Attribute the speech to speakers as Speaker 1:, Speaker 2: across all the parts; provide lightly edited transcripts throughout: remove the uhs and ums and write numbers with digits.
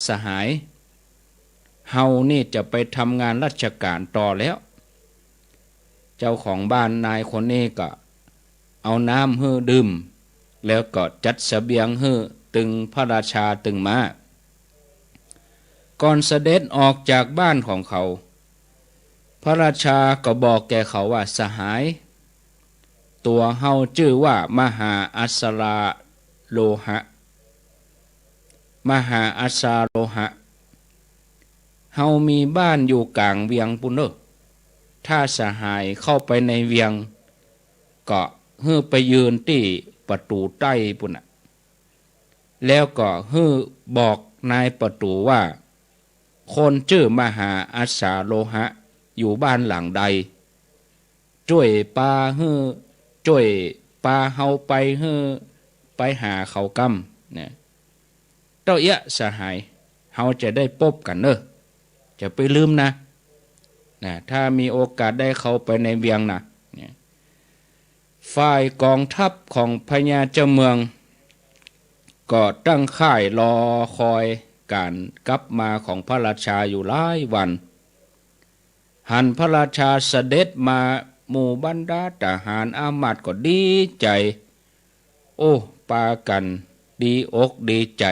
Speaker 1: สหายเฮานี่จะไปทำงานราชการต่อแล้วเจ้าของบ้านนายคนนี้ก็เอาน้ำให้ดื่มแล้วก็จัดเสบียงให้ตึงพระราชาตึงมาก่อนเสด็จออกจากบ้านของเขาพระราชาก็บอกแก่เขาว่าสหายตัวเฮาชื่อว่ามหาอัสราโลหะมหาอัสราโลหะเฮามีบ้านอยู่กลางเวียงปุนเนอถ้าสหายเข้าไปในเวียงก็ฮื้อไปยืนที่ประตูใต้ปุ่นน่ะแล้วก็ฮื้อบอกนายประตูว่าคนชื่อมหาอัสสาโลหะอยู่บ้านหลังใดช่วยปาฮื้อช่วยปาเฮาไปฮื้อไปหาเขากำเนี่ยเต้าเอะสหายเฮาจะได้พบกันเนอะจะไปลืมนะถ้ามีโอกาสได้เข้าไปในเวียงนะฝ่ายกองทัพของพญาเจ้าเมืองก็ตั้งค่ายรอคอยการกลับมาของพระราชาอยู่หลายวันหันพระราชาเสด็จมาหมู่บรรดาทหารอามาตย์ก็ดีใจโอ้ปากันดีอกดีใจ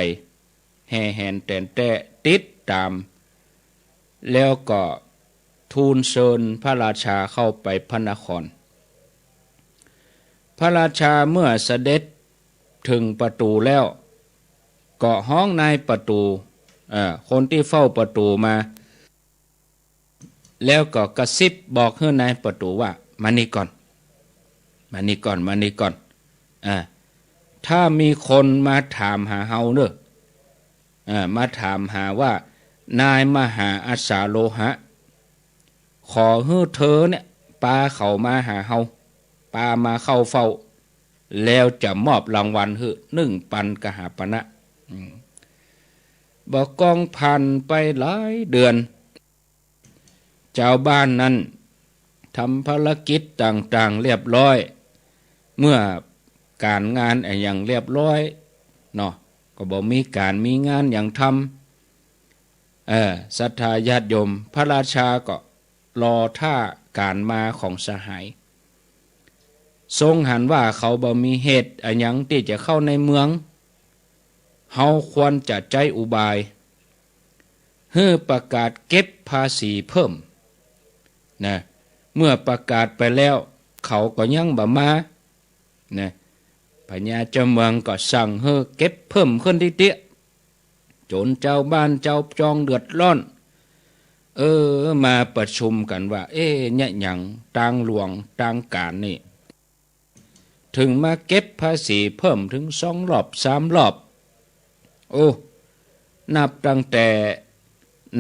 Speaker 1: แห่แหนแต่นแต่ติดตามแล้วก็ทูลเชิญพระราชาเข้าไปพระนครพระราชาเมื่อเสด็จถึงประตูแล้วก็ห้องนายประตูคนที่เฝ้าประตูมาแล้วก็กระซิบบอกให้นายประตูว่ามานี่ก่อนมานี่ก่อนมานี่ก่อนถ้ามีคนมาถามหาเฮาเนอะมาถามหาว่านายมหาอัสสาโลหะขอให้เธอเนี่ยปาเขามาหาเฮาปามาเข้าเฝ้าแล้วจะมอบรางวัลให้1,000 กหาปณะบอกกองผ่านไปหลายเดือนเจ้าบ้านนั้นทำภารกิจต่างๆเรียบร้อยเมื่อการงานอย่างเรียบร้อยเนาะก็บอกมีการมีงานอย่างทำศรัทธาญาติโยมพระราชาก็รอท่าการมาของสหายทรงหันว่าเขาบ่มีเหตุอย่างที่จะเข้าในเมืองเฮาควรจะใจอุบายให้ประกาศเก็บภาษีเพิ่มนะเมื่อประกาศไปแล้วเขาก็ยังบ่มานะพญาเจ้าเมืองก็สั่งให้เก็บเพิ่มขึ้นที่เตี้ยจนเจ้าบ้านเจ้าจองเดือดร้อนมาประชุมกันว่าเนี่ยหยังต่างหลวงต่างการนี่ถึงมาเก็บภาษีเพิ่มถึง2 รอบ 3 รอบนับตั้งแต่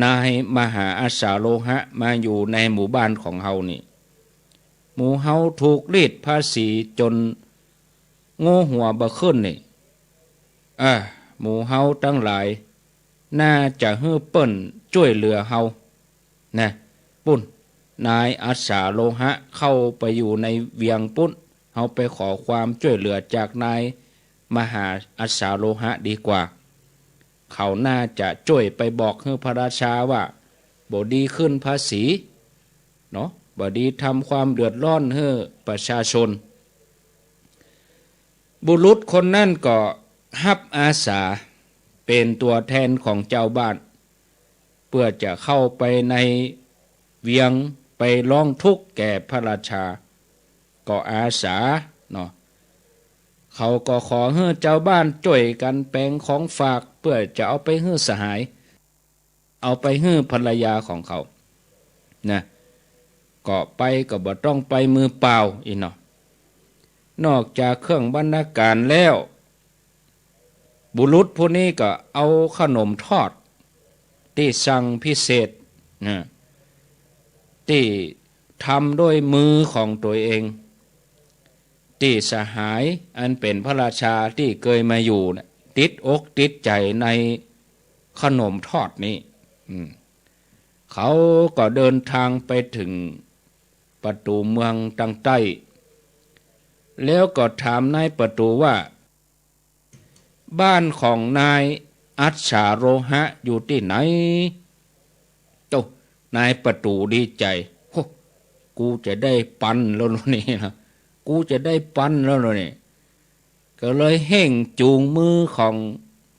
Speaker 1: นายมหาอัสสาโลหะมาอยู่ในหมู่บ้านของเฮานี่หมู่เฮาถูกรีดภาษีจนโง่หัวบ่ขึ้นนี่หมู่เฮาทั้งหลายน่าจะให้เปิ้นช่วยเหลือเฮานะปุ้นนายอัสสาโลหะเข้าไปอยู่ในเวียงปุ้นเฮาไปขอความช่วยเหลือจากนายมหาอัสสาโลหะดีกว่าเขาน่าจะช่วยไปบอกให้พระราชาว่าบ่ดีขึ้นภาษีเนาะบ่ดีทำความเดือดร้อนให้ประชาชนบุรุษคนนั้นก็ฮับอาสาเป็นตัวแทนของเจ้าบ้านเพื่อจะเข้าไปในเวียงไปร้องทุกข์แก่พระราชาก็อาสาเนาะเขาก็ขอให้เจ้าบ้านช่วยกันแปลงของฝากเพื่อจะเอาไปให้สหายเอาไปให้ภรรยาของเขานะก็ไปก็บ่ต้องไปมือเปล่าอีกเนาะนอกจากเครื่องบรรณาการแล้วบุรุษผู้นี้ก็เอาขนมทอดที่สั่งพิเศษนะที่ทำด้วยมือของตัวเองที่สหายอันเป็นพระราชาที่เคยมาอยู่นะติดอกติดใจในขนมทอดนี้เขาก็เดินทางไปถึงประตูเมืองทางใต้แล้วก็ถามนายประตูว่าบ้านของนาย อัชชาโรหะอยู่ที่ไหนโตนายประตูดีใจโหกูจะได้ปันแล้วนี่นะกูจะได้ปันแล้วนี่ก็เลยเห่งจูงมือของ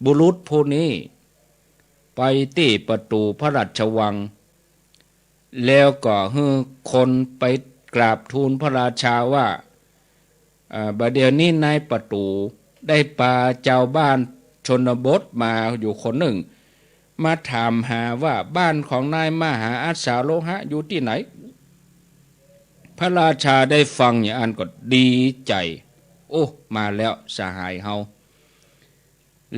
Speaker 1: บุรุษผู้นี้ไปที่ประตูพระราชวังแล้วก็ให้คนไปกราบทูลพระราชาว่าบัดเดี๋ยวนี้นายประตูได้พาเจ้าบ้านชนบทมาอยู่คนหนึ่งมาถามหาว่าบ้านของนายมหาอัสสาโลหะอยู่ที่ไหนพระราชาได้ฟังอย่างนั้นก็ดีใจโอ้มาแล้วสหายเฮา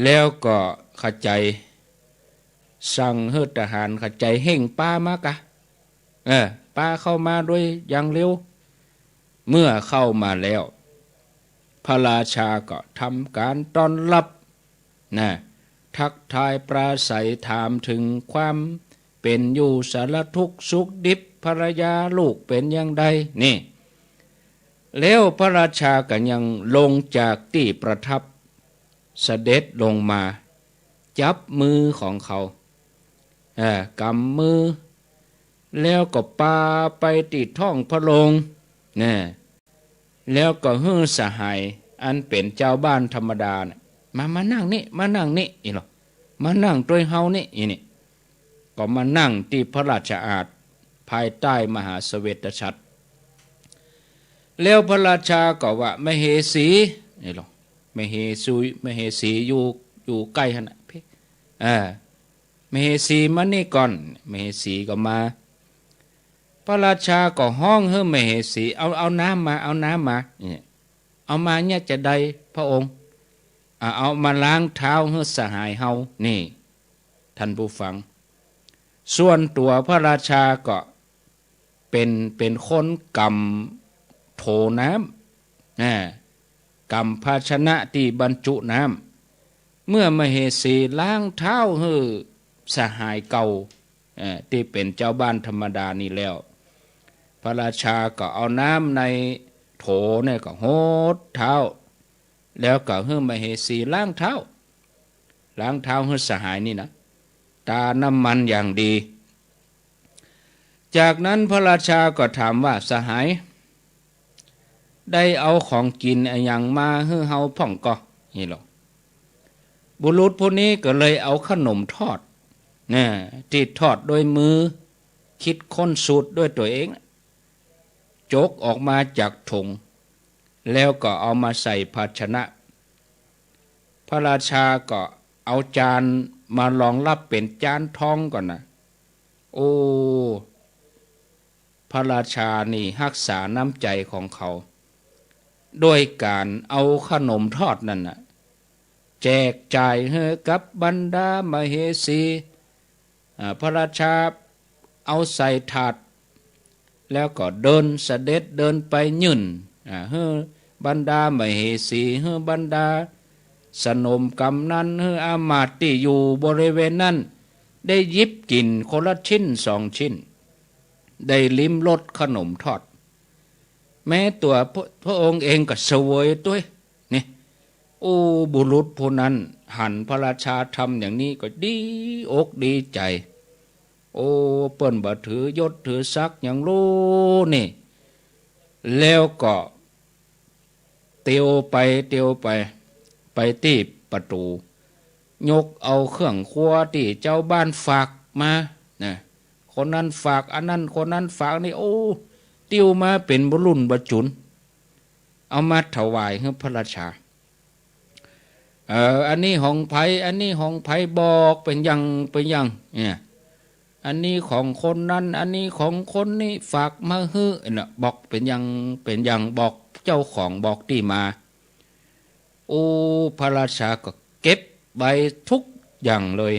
Speaker 1: แล้วก็ขจายสั่งให้ทหารขจายเห่งป้ามากะป้าเข้ามาด้วยอย่างเร็วเมื่อเข้ามาแล้วพระราชาก็ทำการต้อนรับนะทักทายปราศัยถามถึงความเป็นอยู่สารทุกข์สุขดิบภรรยาลูกเป็นอย่างใดนี่แล้วพระราชาก็ยังลงจากที่ประทับเสด็จลงมาจับมือของเขากำมือแล้วก็ปาไปติดท้องพระโรงนี่แล้วก็ฮื้อสหายอันเป็นเจ้าบ้านธรรมดาเนี่ยมานั่งนี่มานั่งนี่อีหรอมานั่งด้วยเฮานี่อีนี่ก็มานั่งที่พระราชอาณาภายใต้มหาเสวตฉัตรแล้วพระราชาก็ว่ามเหสีนี่หรอมเหสีอยู่ใกล้ขนาดพี่มเหสีมานี่ก่อนมเหสีก็มาพระราชาก็ห้องให้มเหสีเอาน้ำมาเอาน้ำมาเนี่ยเอามาเนี่ยจะได้พระองค์เอามาล้างเท้าให้สหายเฮานี่ท่านผู้ฟังส่วนตัวพระราชาก็เป็นคนกำโถน้ำกำภาชนะที่บรรจุน้ำเมื่อมเหสีล้างเท้าให้สหายเก่าที่เป็นเจ้าบ้านธรรมดานี่แล้วพระราชาก็เอาน้ำในโถเนี่ยก็โหดเท้าแล้วก็ให้มเหสีล้างเท้าให้สหายนี่นะตาน้ำมันอย่างดีจากนั้นพระราชาก็ถามว่าสหายได้เอาของกินอย่างมาให้เฮาพ่องก็นี่หรอบุรุษผู้นี้ก็เลยเอาขนมทอดที่ทอดโดยมือคิดค้นสูตรด้วยตัวเองจกออกมาจากถุงแล้วก็เอามาใส่ภาชนะพระราชาก็เอาจานมารองรับเป็นจานทองก่อนนะโอ้พระราชานี่รักษาน้ำใจของเขาด้วยการเอาขนมทอดนั่นนะแจกจ่ายให้กับบรรดามเหสีพระราชาเอาใส่ถาดแล้วก็เดินเสด็จเดินไปยื่นให้บรรดามเหสีให้บรรดาสนมกำนันให้อามาตย์ที่อยู่บริเวณนั้นได้หยิบกินคนละชิ้น2 ชิ้นได้ลิ้มรสขนมทอดแม้ตัวพระองค์เองก็เสวยด้วยนี่โอ้บุรุษผู้นั้นหันพระราชาทำอย่างนี้ก็ดีอกดีใจโอ้เปิ้นบ่ถือยศถือศักดิ์อย่างรู้นี่แล้วก็เตียวไปที่ประตูยกเอาเครื่องครัวที่เจ้าบ้านฝากมาคนนั้นฝากอันนั้นคนนั้นฝากนี่โอ้ติ้วมาเป็นบรุ่นบจุนเอามาถวายให้พระราชาอันนี้ของไผอันนี้ของไผบอกเป็นยังเนี่ยอันนี้ของคนนั้นอันนี้ของคนนี้ฝากมาฮื้อน่ะบอกเป็นยังบอกเจ้าของบอกที่มาโอ้พระราชาก็เก็บไว้ทุกอย่างเลย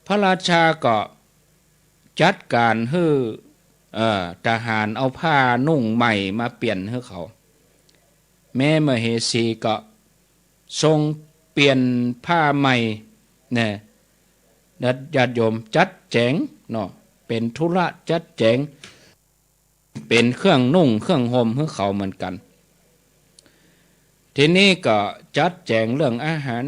Speaker 1: พระราชาก็จัดการให้ทหารเอาผ้านุ่งใหม่มาเปลี่ยนให้เขาแม่มเหสีก็ทรงเปลี่ยนผ้าใหม่เนี่ยญาติโยมจัดแจงเนาะเป็นธุระจัดแจงเป็นเครื่องนุ่งเครื่องห่มให้เขาเหมือนกันทีนี้ก็จัดแจงเรื่องอาหาร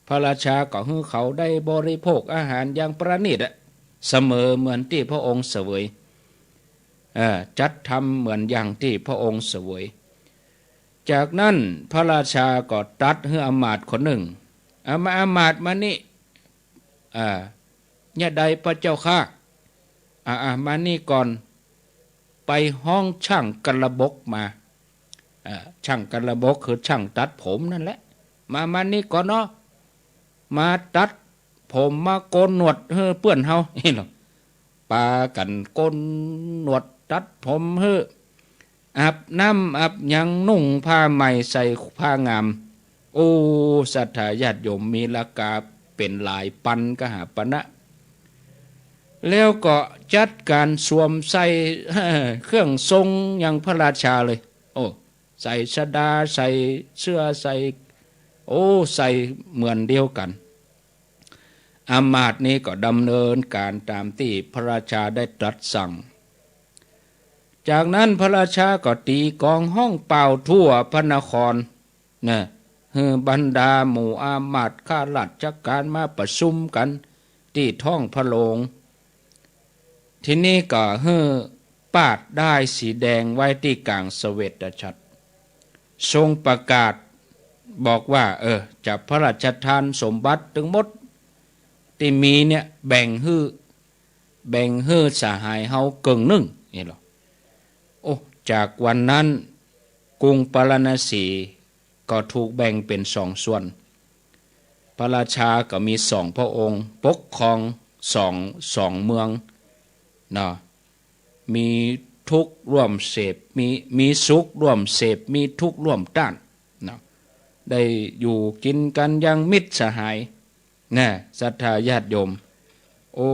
Speaker 1: พระราชาก็ให้เขาได้บริโภคอาหารอย่างประณีตเสมอเหมือนที่พระองค์เสวยจัดทำเหมือนอย่างที่พระองค์เสวยจากนั้นพระราชาก็ตรัสให้อมาตย์คนหนึ่งอามาตย์มานี่เนี่ยใดพระเจ้าข้ามานี่ก่อนไปห้องช่างกระบกมาช่างกระบกคือช่างตัดผมนั่นแหละมานี่ก่อนเนาะมาตัดผมมาโกนหนวดเฮ้อเปื้อนเฮานี่หรอปากันโกนหนวดตัดผมเฮ้ออาบน้ำอาบยังนุ่งผ้าใหม่ใส่ผ้างามโอ้ศรัทธาญาติโยมมีราคาเป็นหลายปันกหาปณะแล้วก็จัดการสวมใส่เครื่องทรงอย่างพระราชาเลยโอ้ใส่ชดาใส่เสื้อใส่โอ้ใส่เหมือนเดียวกันอามาตย์นี้ก็ดำเนินการตามที่พระราชาได้ตรัสสั่งจากนั้นพระราชาก็ตีกองห้องเป่าทั่วพระนครนะบรรดาหมู่อามาตย์ข้าราชการมาประชุมกันที่ท้องพระโรงทีนี้ก็ปาดได้สีแดงไว้ที่กลางเสวตฉัตรทรงประกาศบอกว่าจะพระราชทานสมบัติทั้งหมดที่มีเนี่ยแบ่งให้สหายเฮาเกิงหนึ่งนี่หรอโอ้จากวันนั้นกรุงปารณสีก็ถูกแบ่งเป็นสองส่วนพระราชาก็มีสองพระองค์ปกครองสองเมืองนะมีทุกข์ร่วมเสพมีสุขร่วมเสพมีทุกข์ร่วมต้านนะได้อยู่กินกันอย่างมิตรสหายนะศรัทธาญาติโยมโอ้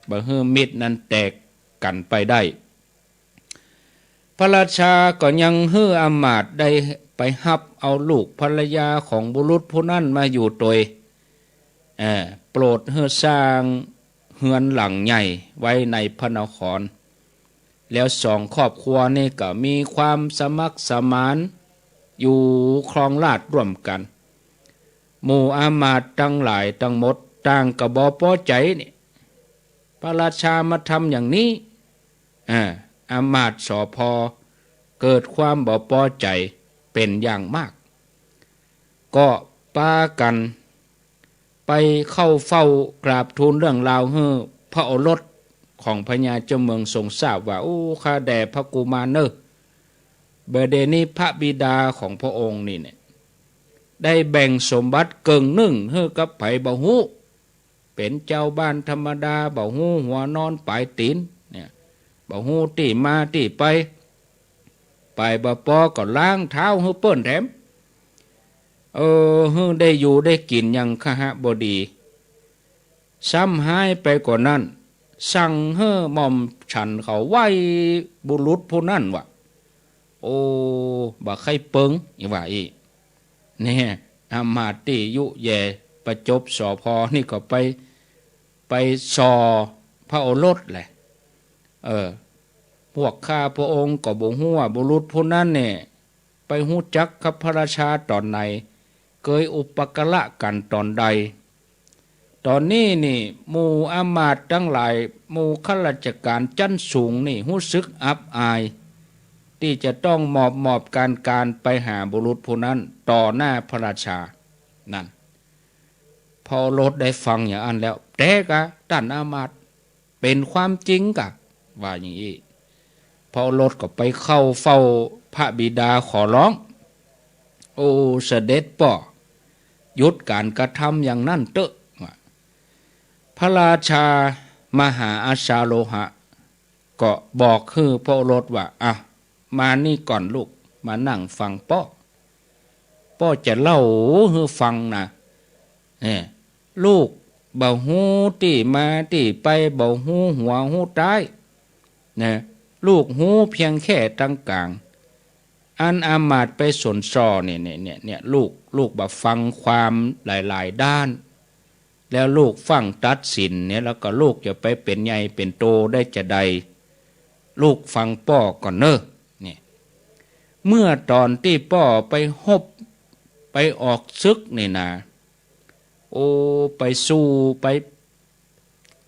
Speaker 1: บ่ฮื้อมิตรนั้นแตกกันไปได้พระราชาก็ยังฮื้ออามาตย์ได้ไปฮับเอาลูกภรรยาของบุรุษผู้นั้นมาอยู่โดยโปรดให้สร้างเฮือนหลังใหญ่ไว้ในพระนครแล้วสองครอบครัวนี่ก็มีความสมัครสมานอยู่ครองราชย์ร่วมกันหมู่อามาตย์ทั้งหลายทั้งหมดต่างก็บ่พอใจนี่พระราชามาทำอย่างนี้อามาตย์สพเกิดความบ่พอใจเป็นอย่างมากก็ปากันไปเข้าเฝ้ากราบทูลเรื่องราวให้พระโอรสของพญาเจ้าเมืองทรงทราบว่าโอ้ข้าแด่พระกุมารเนอะเบเดนี้พระบิดาของพระองค์นี่เนี่ยได้แบ่งสมบัติเกิงหนึ่งให้กับไผบ่ฮู้เป็นเจ้าบ้านธรรมดาบ่ฮู้หัวนอนปลายตีนเนี่ยบ่ฮู้ที่มาที่ไปบ่พอก็ล้างเท้าให้เปิ้นแถมได้อยู่ได้กินอย่างคหบดีซ้ำหายไปกว่านั้นสั่งให้หม่อมฉันเขาไหว้บุรุษผู้นั้นว่าโอ้บ่ใครเปิงอย่างว่าอีเนี่ยอามาตย์ที่ยุแย่ประจบสพนี่ก็ไปสอพระโอรสแหละพวกข้าพระองค์ก็บ่ฮู้ว่าบุรุษผู้นั้นเนี่ยไปฮู้จักกับพระราชาตอนไหนเคยอุปการะกันตอนใดตอนนี้นี่หมู่อามาตย์ทั้งหลายหมู่ข้าราชการชั้นสูงนี่รู้สึกอับอายที่จะต้องมอบการไปหาบุรุษผู้นั้นต่อหน้าพระราชานั่นพอโลดได้ฟังอย่างนั้นแล้วแต่กะท่านอามาตย์เป็นความจริงกะว่าอย่างนี้พอโลดก็ไปเข้าเฝ้าพระบิดาขอร้องโอ้เสด็จพ่อหยุดการกระทำอย่างนั้นเถอะพระราชามหาอาชาโลหะก็บอกคือพระโอรสว่ามานี่ก่อนลูกมานั่งฟังพ่อจะเล่าให้ฟังนะลูกเบาหูที่มาที่ไปเบาหูหัวหูท้ายลูกหูเพียงแค่ตั้งกลางอันอามาตย์ไปสนซอเนี่ยลูกแบบฟังความหลายๆด้านแล้วลูกฟังตัดสินเนี่ยแล้วก็ลูกจะไปเป็นใหญ่เป็นโตได้จะใดลูกฟังพ่อก่อนเนอะเนี่ยเมื่อตอนที่พ่อไปฮบไปออกซึกนี่นะ โอ้ไปสู้ไป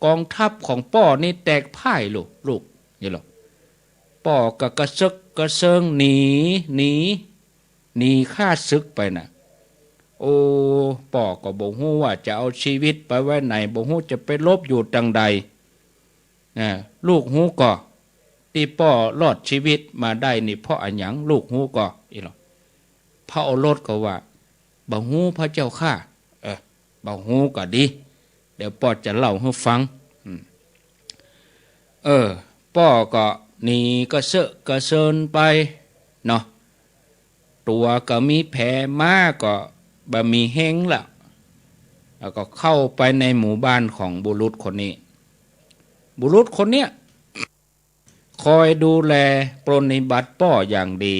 Speaker 1: กองทัพของป้อนี่แตกพ่ายลูกนี่หรอป้อก็กระซึกกระเซิงหนีฆ่าศึกไปน่ะโอ้ป้อก็บ่ฮู้ว่าจะเอาชีวิตไปไว้ไหนบ่ฮู้จะไปลบอยู่จังใดลูกฮู้ก็ที่ป้อรอดชีวิตมาได้นี่เพราะอันหยังลูกฮู้ก็อีหรอพระโอรสก็ว่าบ่ฮู้พระเจ้าข้าบ่ฮู้ก็ดีเดี๋ยวป้อจะเล่าให้ฟังป้อก็หนีก็เสอะก็เซินไปเนาะตัวก็มีแผลมาก็บ่มีเฮงละแล้วก็เข้าไปในหมู่บ้านของบุรุษคนนี้บุรุษคนเนี้ยคอยดูแลปรนนิบัติป้ออย่างดี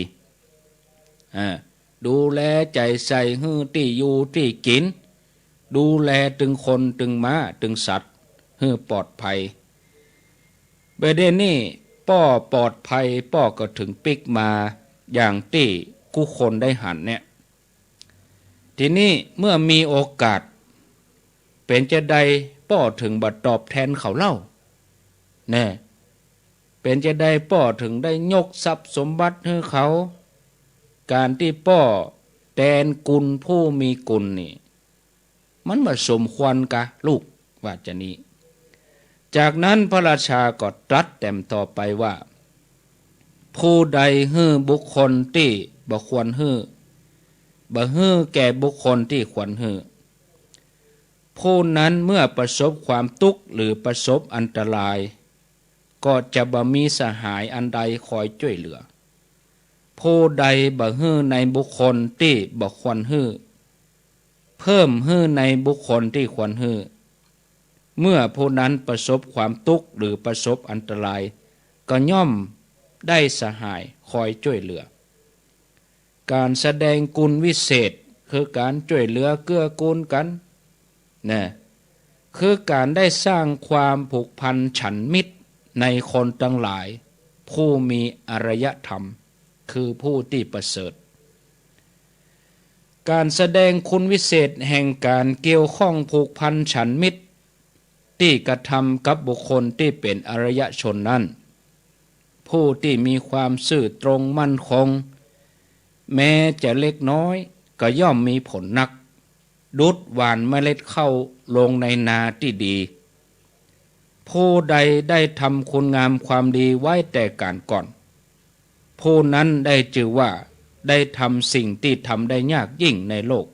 Speaker 1: ดูแลใจใส่ฮื้อที่อยู่ที่กินดูแลถึงคนถึงม้าถึงสัตว์ฮื้อปลอดภัยเบเดนี่ป้อปลอดภัยป้อก็ถึงปิกมาอย่างที่กู้คนได้หันเนี่ยทีนี้เมื่อมีโอกาสเป็นจะใดป้อถึงบัดตอบแทนเขาเล่าแน่เป็นจะได้ป้อถึงได้ยกทรัพย์สมบัติให้เขาการที่ป้อแทนกุลผู้มีกุลนี่มันมาสมควรกะลูกว่าจะนี้จากนั้นพระราชาก็ตรัสแต้มต่อไปว่าผู้ใดฮื้อบุคคลที่บ่ควรฮื้อบ่ฮื้อแก่บุคคลที่ควรฮื้อผู้นั้นเมื่อประสบความทุกข์หรือประสบอันตรายก็จะบ่มีสหายอันใดคอยช่วยเหลือผู้ใดบ่ฮื้อในบุคคลที่บ่ควรฮื้อเพิ่มฮื้อในบุคคลที่ควรฮื้อเมื่อผู้นั้นประสบความทุกข์หรือประสบอันตรายก็ย่อมได้สหายคอยช่วยเหลือการแสดงกุลวิเศษคือการช่วยเหลือเกื้อกูลกันนะคือการได้สร้างความผูกพันฉันมิตรในคนทั้งหลายผู้มีอารยธรรมคือผู้ที่ประเสริฐการแสดงคุณวิเศษแห่งการเกี่ยวข้องผูกพันฉันมิตรที่กระทำกับบุคคลที่เป็นอารยชนนั้นผู้ที่มีความซื่อตรงมั่นคงแม้จะเล็กน้อยก็ย่อมมีผลนักดุจหว่านเมล็ดเข้าลงในนาที่ดีผู้ใดได้ทำคุณงามความดีไว้แต่การก่อนผู้นั้นได้ชื่อว่าได้ทำสิ่งที่ทำได้ยากยิ่งในโลก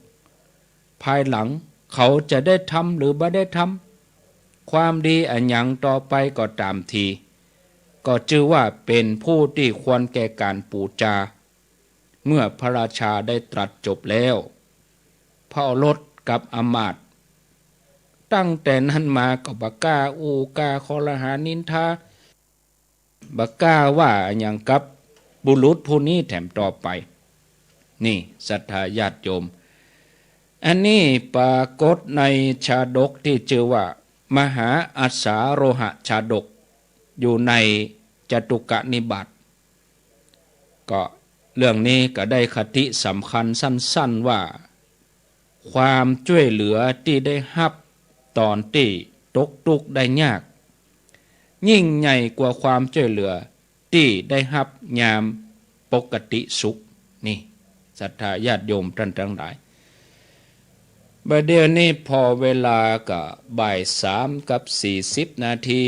Speaker 1: ภายหลังเขาจะได้ทำหรือไม่ได้ทำความดีอันยังต่อไปก็ตามทีก็ชื่อว่าเป็นผู้ที่ควรแก่การปูจาเมื่อพระราชาได้ตรัสจบแล้วพระโอรสกับอมาตย์ตั้งแต่นั้นมาก็บักกล้าอูกาคอรหานินทาบักกล้าว่าอย่างกับบุรุษผู้นี้แถมต่อไปนี่ศรัทธาญาติโยมอันนี้ปรากฏในชาดกที่ชื่อว่ามหาอัสสาโรหะชาดกอยู่ในจตุกนิบาตก็เรื่องนี้ก็ได้คติสำคัญสั้นๆว่าความช่วยเหลือที่ได้รับตอนที่ตกทุกข์ได้ยากยิ่งใหญ่กว่าความช่วยเหลือที่ได้รับยามปกติสุขนี่ศรัทธาญาติโยมท่านทั้งหลายบัดเดี๋ยวนี้พอเวลาก็บ่าย3:40 นาที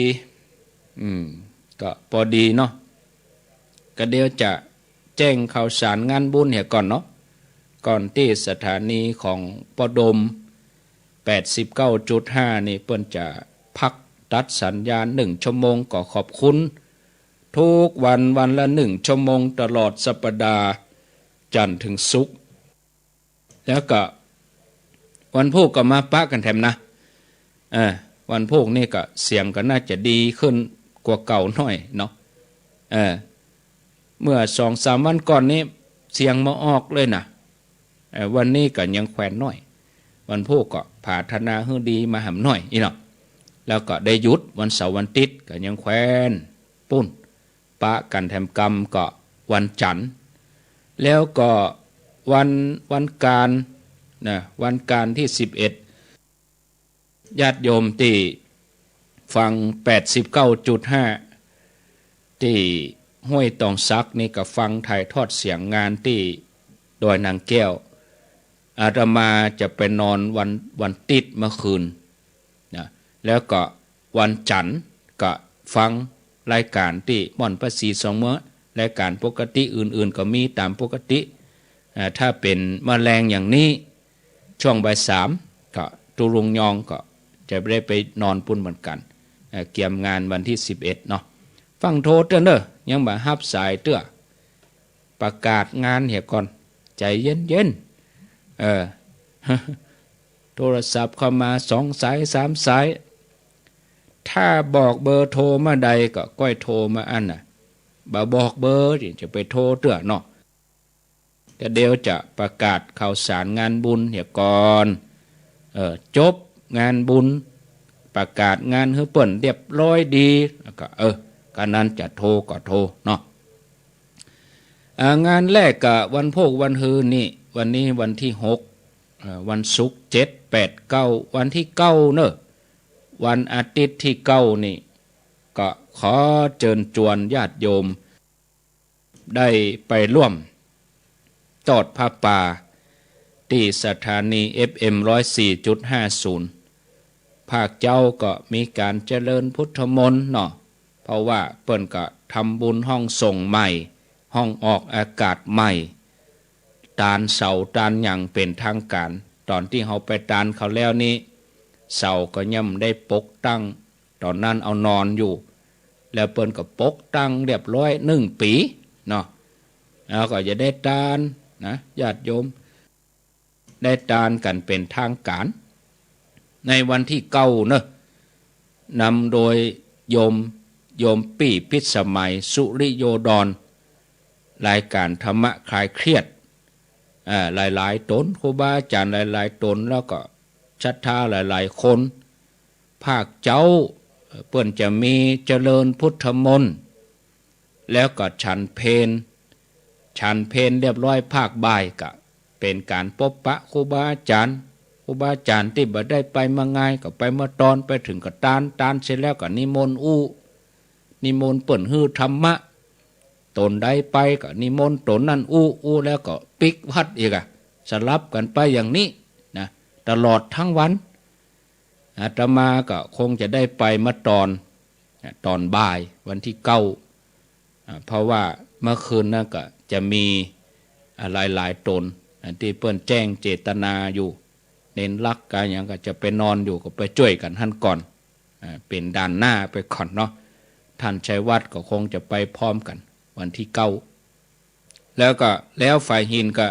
Speaker 1: ก็พอดีเนาะก็เดี๋ยวจะแจ้งข่าวสารงานบุญเนี่ยก่อนเนาะก่อนที่สถานีของปดม 89.5 นี่เปิ้นจะพักตัดสัญญาณ1 ชั่วโมงก็ขอบคุณทุกวันละ1 ชั่วโมงตลอดสัปดาห์จันทร์ถึงศุกร์แล้วก็วันพุธก็มาปะกันแถมนะวันพุธนี่ก็เสียงก็น่าจะดีขึ้นกว่าเก่าหน่อยเนาะเมื่อ 2-3 วันก่อนนี้เสียงมาออกเลยนะวันนี้ก็ยังแขวนน้อยวันพุธก็ผาธนาให้ดีมาหำน้อยอีเนาะแล้วก็ได้หยุดวันเสาร์วันอาทิตย์ก็ยังแขวนปุ้นปะกันแถมกรรมก็วันจันทร์แล้วก็วันการนะวันการที่11 ญาติโยมที่ฟัง 89.5 ที่ห้วยตองซักนี่ก็ฟังถ่ายทอดเสียงงานที่ดอยนางแก้วอาตมาจะไปนอนวันติดเมื่อคืนนะแล้วก็วันจันทร์ก็ฟังรายการที่ม่อนภาษีสองเมื่อรายการปกติอื่นๆก็มีตามปกติถ้าเป็นแมลงอย่างนี้ช่วงบ่ายสามก็ตุรุงยองก็จะได้ไปนอนปุ่นเหมือนกันเกี่ยมงานวันที่11เนาะฟังโทรเด้อเด้อยังบ่ฮับสายเด้อประกาศงานเหี่ยก่อนใจเย็นโทรศัพท์เข้ามา2 สาย 3 สายถ้าบอกเบอร์โทรมาใดก็ก้อยโทรมาอันน่ะบ่บอกเบอร์จะไปโทรเด้อเนาะแต่เดี๋ยวจะประกาศข่าวสารงานบุญเหี่ยก่อนจบงานบุญประกาศงานให้เปิ้นเรียบร้อยดีแล้วก็การนั้นจะโทรก็โทรเนาะงานแรกกับวันโภควันฮือนี่วันนี้วันที่6วันศุกร์7 8 9วันที่9เนอะวันอาทิตย์ที่9นี่ก็ขอเชิญชวนญาติโยมได้ไปร่วมทอดผ้าป่าที่สถานี FM 104.50 ภาคเจ้าก็มีการเจริญพุทธมนต์เนาะเพราะว่าเปิ้นก็ทำบุญห้องส่งใหม่ห้องออกอากาศใหม่ตานเสาตานหยังเป็นทางการตอนที่เขาไปตานเขาแล้วนี้เสาก็ย่ำได้ปกตั้งตอนนั้นเอานอนอยู่แล้วเปิ้นก็ปกตั้งเรียบร้อย1 ปีเนาะแล้วก็จะได้ตานนะญาติโยมได้ตานกันเป็นทางการในวันที่9เนอะนำโดยโยมปี่พิสมัยสุริโยดรรายการธรรมะคลายเครียดหลายๆตนครูบาอาจารย์หลายๆตนแล้วก็ศรัทธาหลายๆคนภาคเจ้าเปิ้นจะมีเจริญพุทธมนต์แล้วก็ฉันเพลเรียบร้อยภาคบ่ายก็เป็นการพบปะครูบาอาจารย์ที่บ่ได้ไปมาง่ายก็ไปมาตอนไปถึงก็ตานเสร็จแล้วก็นิมนต์เปิ้นฮื้อธรรมะตนใดไปก็นิมนต์ตนนั้นแล้วก็ปิกวัดอีกสลับกันไปอย่างนี้นะตลอดทั้งวันอาตมาก็คงจะได้ไปมาตอนบ่ายวันที่9เพราะว่าเมื่อคืนนั่นก็จะมีหลายตนที่เปิ้นแจ้งเจตนาอยู่เน้นรักกันอย่างก็จะไปนอนอยู่ก็ไปช่วยกันท่านก่อนเป็นด่านหน้าไปก่อนเนาะท่านชัยวัฒน์ก็คงจะไปพร้อมกันวันที่9แล้วฝ่ายหินก็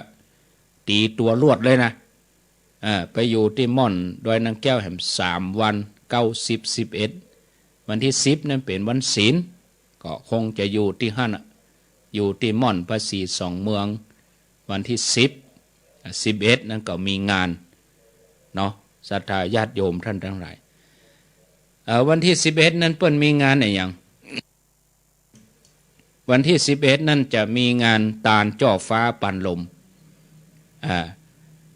Speaker 1: ตีตัวลวดเลยนะไปอยู่ที่ม่อนดอยนางแก้วแห่ม3 วัน9 10 11วันที่10นั้นเป็นวันศีลก็คงจะอยู่ที่หั่นอยู่ที่ม่อนภาษี2 เมืองวันที่10 11นั้นก็มีงานเนาะศรัทธาญาติโยมท่านทั้งหลายวันที่11นั้นเปิ้นมีงานอะไรอย่างวันที่11นั่นจะมีงานตาลจ่อฟ้าปันลม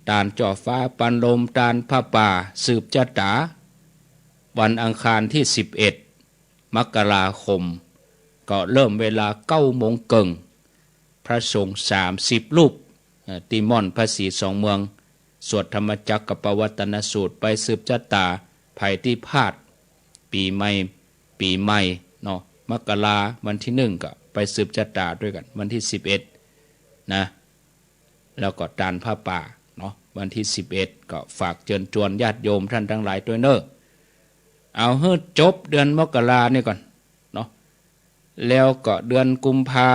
Speaker 1: ตาลจ่อฟ้าปันลมตาลผ้าป่าสืบชะตาวันอังคารที่11 มกราคมก็เริ่มเวลา9 โมงเกิงพระสงฆ์30 รูปตีม่อนภาษี2 เมืองสวดธรรมจักรกับปวัตนสูตรไปสืบชะตาภัยที่พลาดปีใหม่เนาะมกราวันที่1ก็ไปสืบชะตาด้วยกันวันที่11นะแล้วก็ตานผ้าป่าเนาะวันที่11ก็ฝากเชิญชวนญาติโยมท่านทั้งหลายด้วยเนอะเอาให้จบเดือนมกรานี่ก่อนเนาะแล้วก็เดือนกุมภา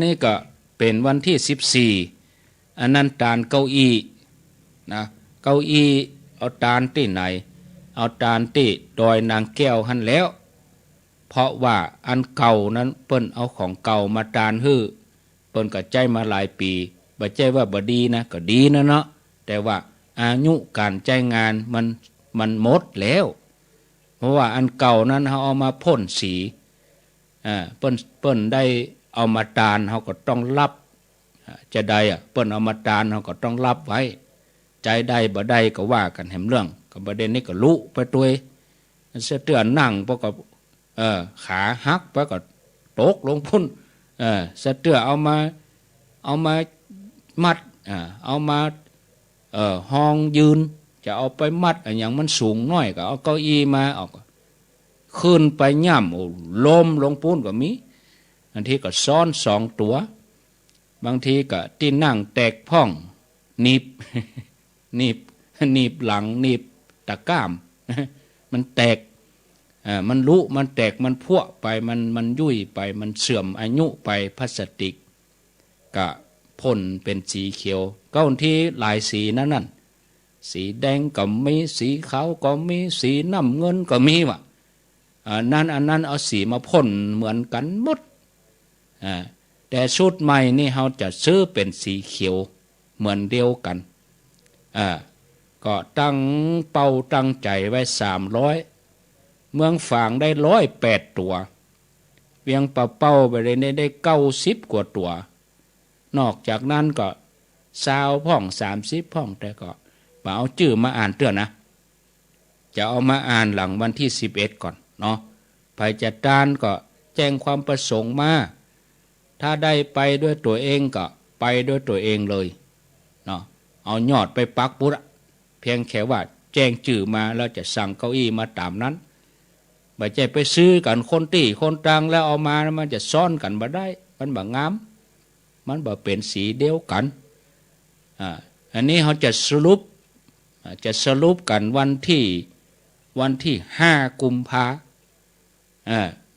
Speaker 1: นี่ก็เป็นวันที่14อันนั้นตานเก้าอี้นะเก้าอี้เอาตานที่ไหนเอาตานที่ดอยนางแก้วหั่นแล้วเพราะว่าอันเก่านั้นเปิ้นเอาของเก่ามาตานฮื้อเปิ้นก็ใจมาหลายปีบ่ใจว่าบ่ดีนะก็ดีนะเนาะแต่ว่าอายุการใจงานมันหมดแล้วเพราะว่าอันเก่านั้นเฮาเอามาพ่นสีเปิ้นได้เอามาตานเฮาก็ต้องรับจะได้เปิ้นเอามาตานเฮาก็ต้องรับไว้ ใจได้บ่ได้ก็ว่ากันแหมเรื่องกับประเด็นนี้ก็ลุไปตัวเสื้อเตือนนั่งปก็ขาหักปก็ตกลงพุ่นเสื้อเตือเอามามัดเอามาห้องยืนจะเอาไปมัดอย่างมันสูงน้อยก็เอาเก้าอี้มาเอาขึ้นไปย่ำล้มลงปูนก็มีบางทีก็ซ้อนสองตัวบางทีก็ที่นั่งแตกพ่องหนีบ หนีบหลังหนีบตะก้าม มันแตกมันลุมันแตกมันพั่วไปมันยุ่ยไปมันเสื่อมอายุไปพลาสติกก็พ่นเป็นสีเขียวก็บางทีหลายสีนั่นสีแดงก็มีสีขาวก็มีสีน้ำเงินก็มีว่ะอันนั้นเอาสีมาพ่นเหมือนกันหมดแต่ชุดใหม่นี่เราจะซื้อเป็นสีเขียวเหมือนเดียวกันก็ตั้งเป้าตั้งใจไว้300เมืองฝางได้108ตัวเวียงป่าเป้าไปเลยได้90กว่าตัวนอกจากนั้นก็20พ่อง30พ่องแต่ก็มาเอาชื่อมาอ่านเตือนนะจะเอามาอ่านหลังวันที่11ก่อนเนาะภายจัดการก็แจ้งความประสงค์มาถ้าได้ไปด้วยตัวเองก็ไปด้วยตัวเองเลยเนาะเอายอดไปปักปุระเพียงแค่ว่าแจ้งชื่อมาแล้วจะสั่งเก้าอี้มาตามนั้นไม่ใช่ไปซื้อกันคนตี้คนตังแล้วเอามามันจะซ่อนกันมาได้มันบ่งามมันบ่เป็นสีเดียวกันอันนี้เขาจะสรุปกันวันที่5 กุมภา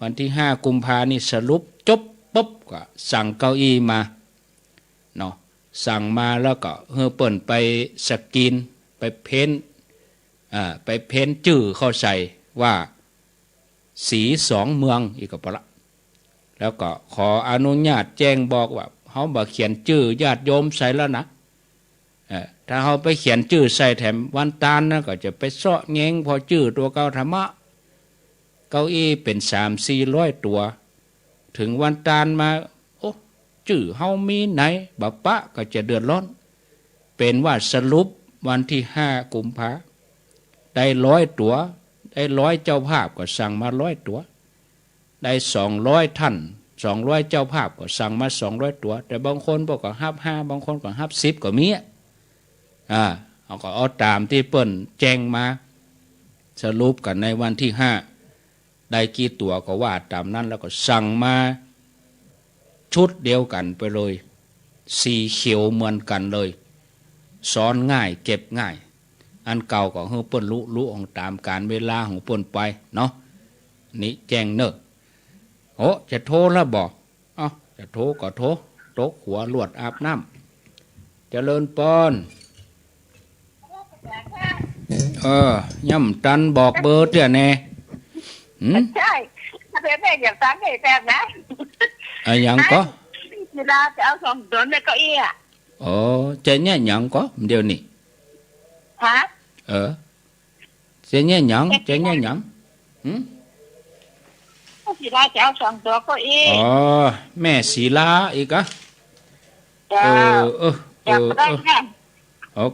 Speaker 1: วันที่5 กุมภานี่สรุปจบปุ๊บก็สั่งเก้าอี้มาเนาะสั่งมาแล้วก็เฮือเปิ่นไปสกรีนไปเพ้นชื่อเข้าใส่ว่าสี2 เมืองอีกก็พอละแล้วก็ขออนุญาตแจ้งบอกว่าเขาบ่เขียนชื่อญาติโยมใส่แล้วนะถ้าเขาไปเขียนชื่อใส่แถมวันตาลนะก็จะไปเสาะแงงพอชื่อตัวเก้าธรรมะเก้าอี้เป็น300-400ตัวถึงวันตาลมาโอ้ชื่อเฮามีไหนบักปะก็จะเดือดร้อนเป็นว่าสรุปวันที่5 กุมภาได้100ตัวได้100เจ้าภาพก็สั่งมา100ตัวได้200ท่าน200เจ้าภาพก็สั่งมา200ตัวแต่บางคนบอกก็5บางคนก็10ก็มีเอาก็เอาตามที่เปิ้นแจ้งมาสรุปกันในวันที่5ได้กี่ตัวก็ว่าตามนั้นแล้วก็สั่งมาชุดเดียวกันไปเลยสีเขียวเหมือนกันเลยซ้อนง่ายเก็บง่ายอันเก่าก็เฮาเปิ้นรู้ของตามการเวลาของเปิ้นไปเนาะนี่แจ้งเนอะโอ้จะโทรแล้วบอกจะโทรก็โทรตกหัวลวดอาบน้ำเจริญปอนย่ำตันบอกเบอร์เจ้าแน่
Speaker 2: ใช่ถ้าเป็นแม่อยากสั่งให้แฟนนะ
Speaker 1: ยังก็
Speaker 2: เวลาจะเอา2 ตัวในเก้าอี้
Speaker 1: เจ๊เนี่ยยังก็เดี๋ยวนี้
Speaker 2: ฮะ
Speaker 1: เจ๊เนี่ยยัง
Speaker 2: ศิลาจะเอา2 ตัวเก้าอี้
Speaker 1: แม่ศิลาอีก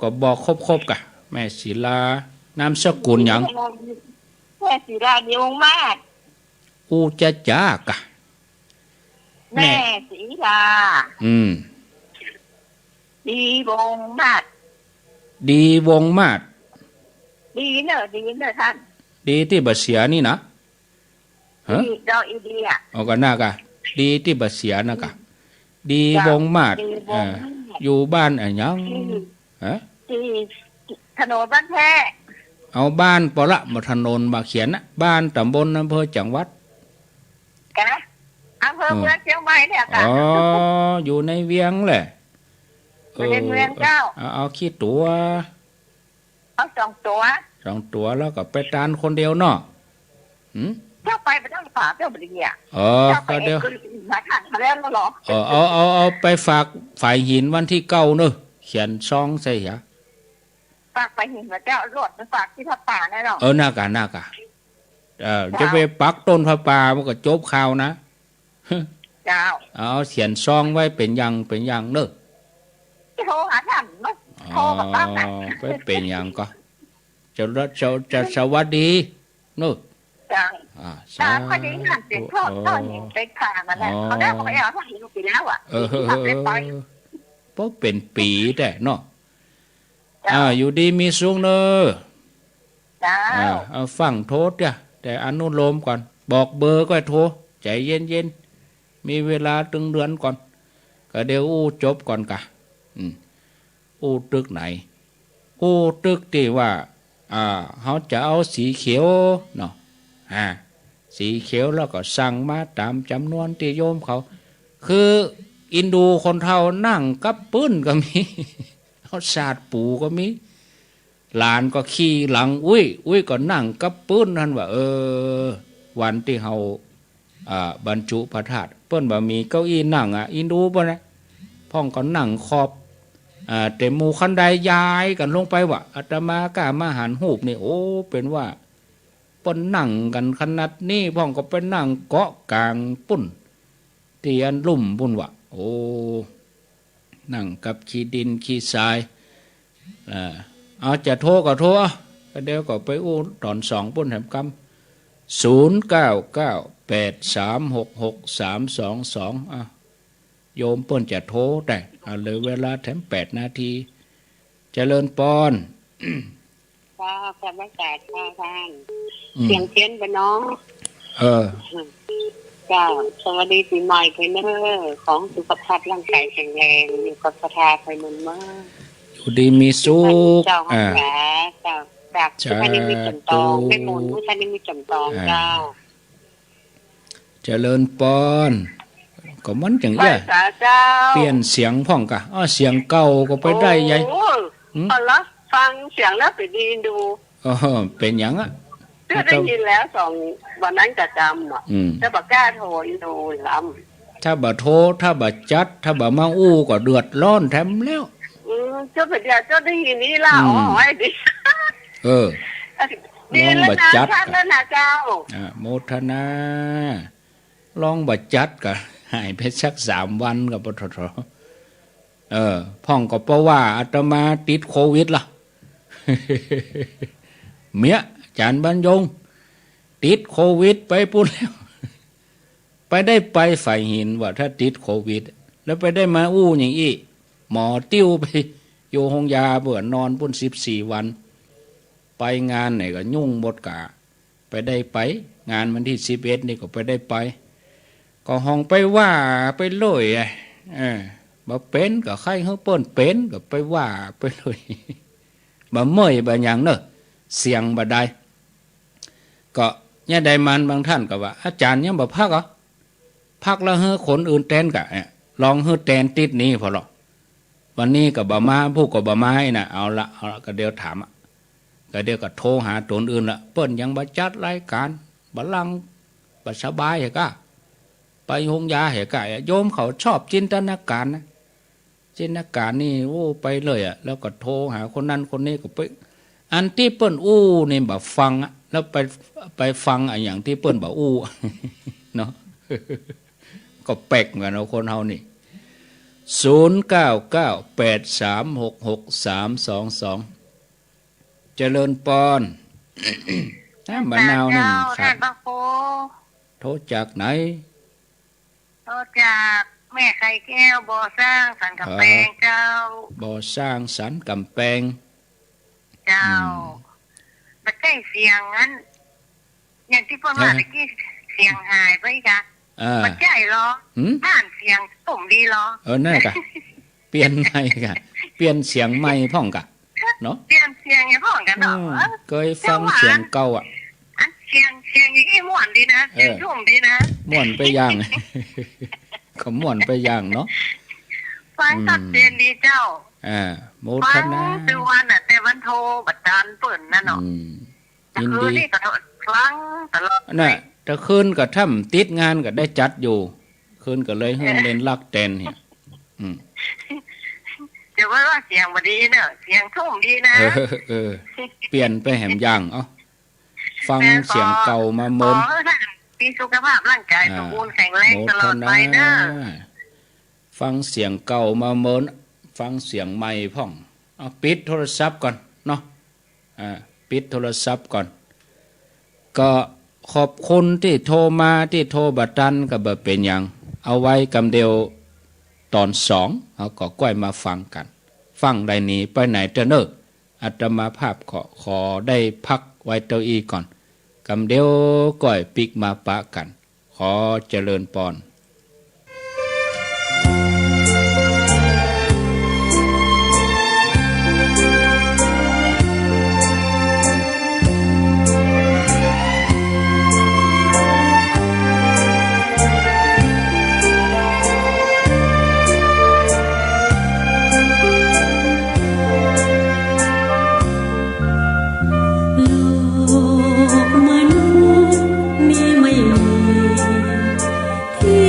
Speaker 1: ก็บอกครบกะแม่ศิลานามสกุลยัง
Speaker 2: แม่ศิลาดีวงมาศ
Speaker 1: อูจ้ากะ
Speaker 2: แม่ศิลาดีวงมาศ
Speaker 1: ดีวงมาศ
Speaker 2: ดีเนอะท่าน
Speaker 1: ดีที่บัเสียนี่นะ
Speaker 2: ดีดอกอีดี
Speaker 1: ก็น่ากะดีที่บัเสียนะกะดีวงมาศอยู่บ้านยัง
Speaker 2: ที่ถนนบ้านแท้
Speaker 1: เอาบ้านปละมาถนนมาเขียนนะบ้านตำบลอำเภอจังหวัด
Speaker 2: กะอำเภอเมืองเชียงใหม่เนี่ยกะ
Speaker 1: อยู่ในเวียงแหละ
Speaker 2: เป็นเมืองเจ้า
Speaker 1: เอาขี้ตัว
Speaker 2: เอา2 ตัว
Speaker 1: แล้วก็ไปตานคนเดียวเนาะ
Speaker 2: เจ้าไปต้องฝากเจ้าบริเกีย
Speaker 1: ก็เดียว
Speaker 2: มาถังมาแล้วหรอ
Speaker 1: เอาไปฝากฝ่ายหินวันที่9เนอะเขียนซองใส่หรอ
Speaker 2: ฝากไปหินมาเจ้ารถไปฝากที่พระป่าแน่หรอ
Speaker 1: น่ากะจะไปปักต้นพระป่ามันก็จบข่าวนะ
Speaker 2: เจ้า
Speaker 1: เอาเขียนซองไว้เป็นยังเนอะ
Speaker 2: โทรหาท่านเนาะ โทรกับป้าน่ะ
Speaker 1: ไปเป็นอย่างก็จะสวัสดีนู่น
Speaker 2: จัง
Speaker 1: สา
Speaker 2: ตามเขาได้ยินเสียงโทษตอนนี้ไปผ่ามาแล้วเขาได้บอกว่าเขาเห็นไปแล้วอ่ะที่ทำได้ไป
Speaker 1: เพราะเป็นปีแต่เนาะอยู่ดีมีสุขเนอะ
Speaker 2: เจ้า
Speaker 1: เอาฟังโทษเนี่ยแต่อนุโลมก่อนบอกเบอร์ก็โทรใจเย็นๆมีเวลาตึงเดือนก่อนก็เดี๋ยวอู้จบก่อนกะอู้ตึกไหนอู้ตึกที่ว่าเขาจะเอาสีเขียวเนาะสีเขียวแล้วก็สั่งมาตามจำนวนที่โยมเขาคืออินดูคนเฒ่านั่งกับปื้นก็มี เขาสาดปูก็มีหลานก็ขี่หลังอุ้ยก็นั่งกับปื้นนั่นว่าวันที่เขาบรรจุพระธาตุเปิ้นบ่มีเก้าอี้นั่งอินดูบ่นะพ่องก็นั่งขอบแต่หมู่คันใดย้ายกันลงไปว่าอาตมากล้ามาหันหูบนี่โอ้เป็นว่าเปิ้นนั่งกันขนาดนี้พ่องก็ไปนั่งเกาะกลางปุ้นเตียนลุ่มปุ้นว่าโอ้นั่งกับขี้ดินขี้ทรายเอาจะโทรก็โทรเดี๋ยวก็ไปอู้ตอน2ปุ้นแหมกำ0998366322โยมเปิ้นจะโทรได้เหลือเวลาแถม8 นาทีเจริญปอน
Speaker 3: ค่ะขอบพระคุณค่ะท่านเสียงเพี้ยนไปน้องจ้าสวัสดีปีใหม่ไปเนอของสุขภาพร่างกายแข็งแรงอยู่กับศรัทธาไปมันมาก
Speaker 1: อยู่ดีมีสุข
Speaker 3: เจ้าของแผลจากผู้ท่านนี้มีจำตองไม่หมุนผู้ท่านนี้มีจำตองเจ้า
Speaker 1: เจริญปอนก็มันจังเอ้ยเปลี่ยนเสียงพ่องกะเสียงเก่าก็ไปได้ยัย
Speaker 2: พอละฟังเสียงแล้วไปดีดู
Speaker 1: เป็นหยัง
Speaker 2: ได้ยินแล้ววันนั้นจะจำจะบอกกล้าโทรดูลำ
Speaker 1: ถ้าบ่โทรถ้าบ่จัดถ้าบ่มาอู้ก็เดือดร้อนแถมแล้ว
Speaker 2: เจ้าเดี๋ยวเจ้าได้ยินนี่ล่ะอ๋อไอ้ดิดีแล้วนะท่านแล้วนะเจ้า
Speaker 1: โมทนาลองบ่จัดก็หายไปสัก3 วันก็บ่ทอพ่องก็เพราะว่าอาตมาติดโควิดล่ะ เมียจานบรรยงติดโควิดไปปุ่นแล้วไปได้ไปฝ่ายหินว่าถ้าติดโควิดแล้วไปได้มาอู้อย่างอี้หมอติ้วไปอยู่ห้องยาเบื่อนอนปุ่น14 วันไปงานไหนก็ยุ่งหมดกะไปได้ไปงานวันที่11นี่ก็ไปได้ไปก็ห้องไปว่าไปเลยบ่เป็นก็ใครเฮาเปิ้นเป็นก็ไปว่าไปเลยบ่เมื่อยบ่หยังเนอะเสียงบ่ได้ก็เนี่ยได้มันบางท่านก็ว่าอาจารย์ยังบ่พักเหรอพักแล้วเฮอคนอื่นแทนกะลองเฮอแทนติดนี้พอหรอวันนี้ก็บ่มาผู้ก็บ่มาให้น่ะเอาละก็เดี๋ยวถามก็เดี๋ยวก็โทรหาตนอื่นละเปิ้นยังบ่จัดรายการบ่ลังบ่สบายเหรอกะไปโรงยาเหรอกะโยมเขาชอบจินตนาการนะจินตนาการนี่โอ้ไปเลยแล้วก็โทรหาคนนั้นคนนี้ก็ไปอันที่เปิ้นอู้นี่บ่ฟังแล้วไปฟังอย่างที่เปิ้นบ่อู้เนาะก็แปลกเหมือนเอาคนเฮานี่0998366322เจริญปอนมะนาวนั่นครับโทรจากไหน
Speaker 2: โทรจากแม่ไข่แก้วบ่อสร้างสันกำแพงเจ้า
Speaker 1: บ่อสร้างสันกำแพง
Speaker 2: เจ้ามันใกล้เสียงนั้นอย่างที่พ่อว่าตะกี้เสียงหายไปกะมันใจหรออ่านเสียงตุ่มดีหรอ
Speaker 1: นั่นกะเปลี่ยนใหม่กะเปลี่ยนเสียงใหม่พ่องกะเนาะ
Speaker 2: เปลี่ยนเสียงให้พ่องกันเนาะ
Speaker 1: เคยฟังเสียงเก่า
Speaker 2: เสียงอย่างนี้ม่วนดีนะเสียงทุ่มดีนะ
Speaker 1: ม่วนไปอย่างก็ม่วนไปอย่างเนาะ
Speaker 2: ฟังชัดเจนดีเจ้า
Speaker 1: โมทนา
Speaker 2: ฟังวันแต่วันโทรบัดจานเปิ่นนั่นเนาะ
Speaker 1: ยินดี
Speaker 2: ก็ครั้งตลอด
Speaker 1: น่ะแต่คืนก็ทำติดงานก็ได้จัดอยู่คืนก็เลยเฮือนเล่นลักแตนเนี่ย
Speaker 2: จะว่าเสียงบ่ดีเนอะเสียงทุ่มดีนะ
Speaker 1: เปลี่ยนไปแหมย่างฟังเสียงเก่ามาเมิน
Speaker 2: มีสุขภาพร่างกายสมบูรณ์แข็งแรงตลอดไปเนอะ
Speaker 1: ฟังเสียงเก่ามาเมินฟังเสียงใหม่พ่อง เอาปิดโทรศัพท์ก่อนเนาะปิดโทรศัพท์ก่อนก็ขอบคุณที่โทรมาที่โทรบัดตันก็บ่เป็นหยังเอาไว้กำเดียวตอน2เขาก็ก้อยมาฟังกันฟังได้หนีไปไหนเด้อเนออาตมาภาพขอได้พักไว้เต้าอี้ก่อนกำเดียวก้อยปิกมาปะกันขอเจริญพร
Speaker 4: ที่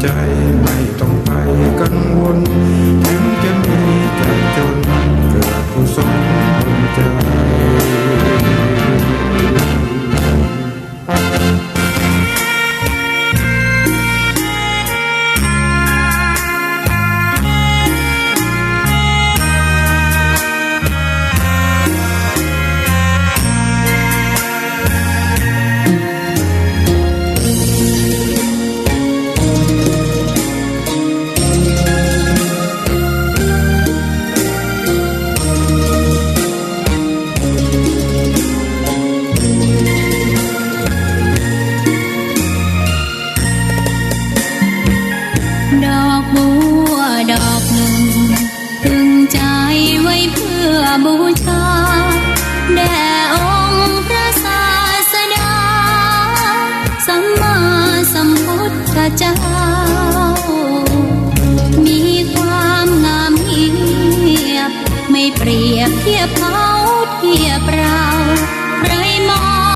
Speaker 4: ใจไม่ต้องไปกังวลถึงจะมีจะจนเกิดกุศลบนใจ
Speaker 5: ดอกบัวดอกหนึ่งพึงใจไว้เพื่อบูชาแด่องค์พระศาสดาสัมมาสัมพุทธเจ้ามีความงามเอียบไม่เปรียบเทียบเขาเทียบเราใครมอง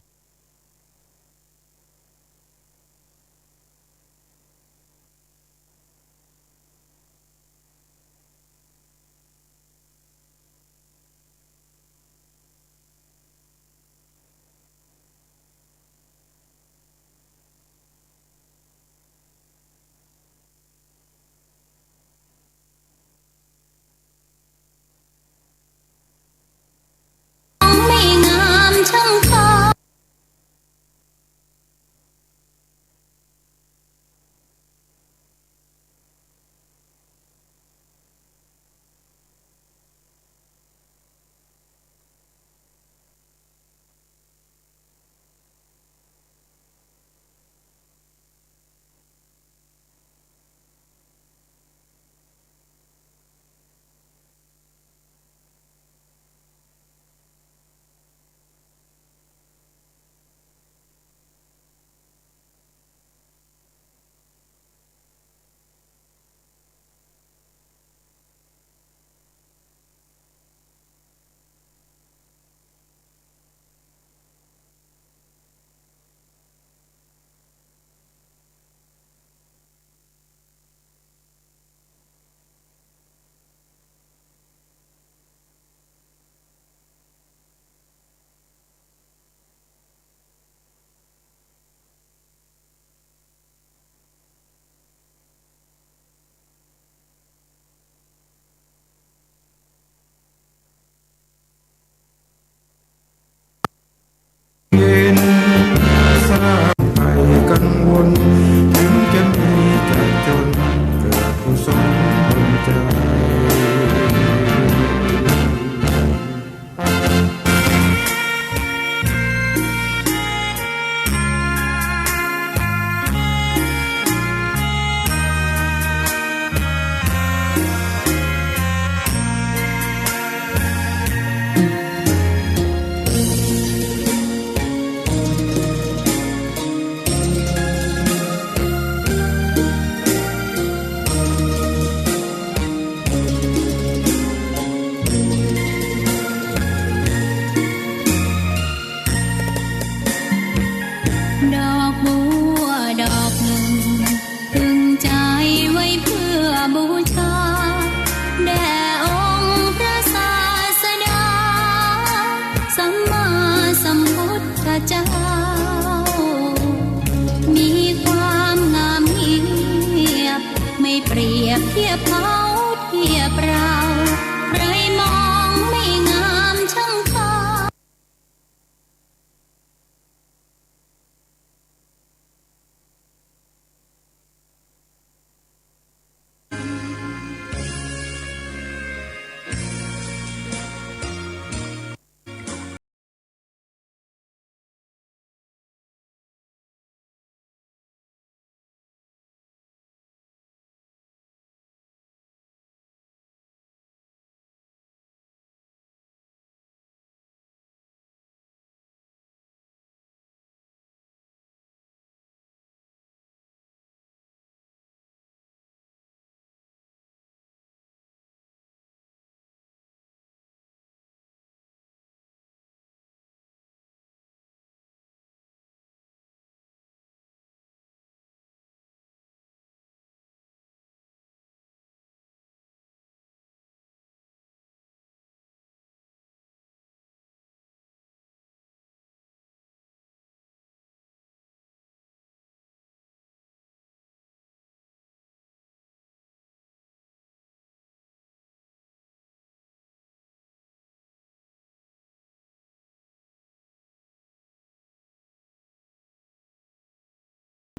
Speaker 5: ไม่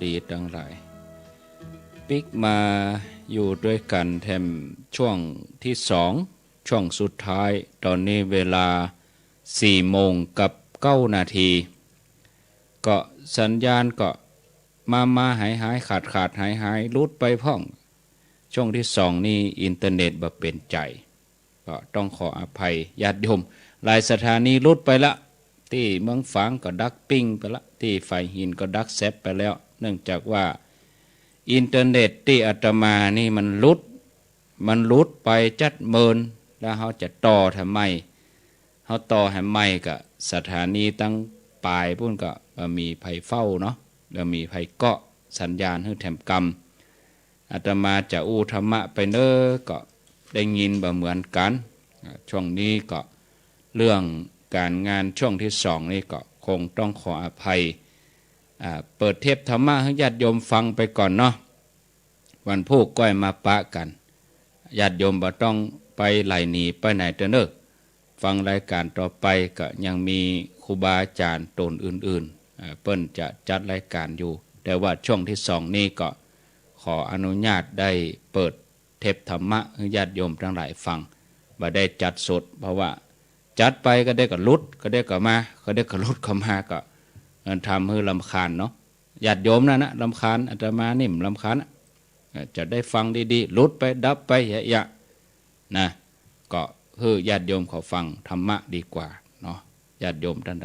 Speaker 1: ดีทั้งหลายปิกมาอยู่ด้วยกันแถมช่วงที่2ช่วงสุดท้ายตอนนี้เวลา4 โมงกับ9 นาทีก็สัญญาณก็มาหายขาดหายลุดไปพ่องช่วงที่2นี่อินเทอร์เน็ตบ่เป็นใจก็ต้องขออภัยญาติโยมหลายสถานีลุดไปละที่เมืองฝางก็ดักปิ้งไปละที่ไฟหินก็ดักแซปไปแล้วเนื่องจากว่าอินเทอร์เน็ตที่อาตมานี่มันลุดไปจัดเมินแล้วเขาจะต่อทำไมเขาต่อทำไมก็สถานีตั้งปลายพุ่นก็มีไผเฝ้าเนาะแล้วมีไผเกาะสัญญาณให้แถมกรรมอาตมาจะอู้ธรรมะไปเนอก็ได้ยินบ่เหมือนกันช่วงนี้ก็เรื่องการงานช่วงที่2นี่ก็คงต้องขออภัยเปิดเทปธรรมะให้ญาติโยมฟังไปก่อนเนาะวันพุธก้อยมาปะกันญาติโยมบ่ต้องไปไหลหนีไปไหนเด้อเด้อฟังรายการต่อไปก็ยังมีครูบาอาจารย์ตนอื่นๆเปิ้นจะจัดรายการอยู่แต่ว่าช่วงที่2นี้ก็ขออนุญาตได้เปิดเทปธรรมะให้ญาติโยมทั้งหลายฟังบ่ได้จัดสดเพราะว่าจัดไปก็ได้ก็ลุดก็ได้ก็มาก็ได้ก็ลุดก็มาก็ทำให้รำคาญเนาะญาติโยมนั่นนะรำคาญอาตมานิ่มรำคาญจะได้ฟังดีๆลุดไปดับไปยะนะก็ให้ญาติโยมเขาฟังธรรมะดีกว่าเนาะญาติโยมท่าน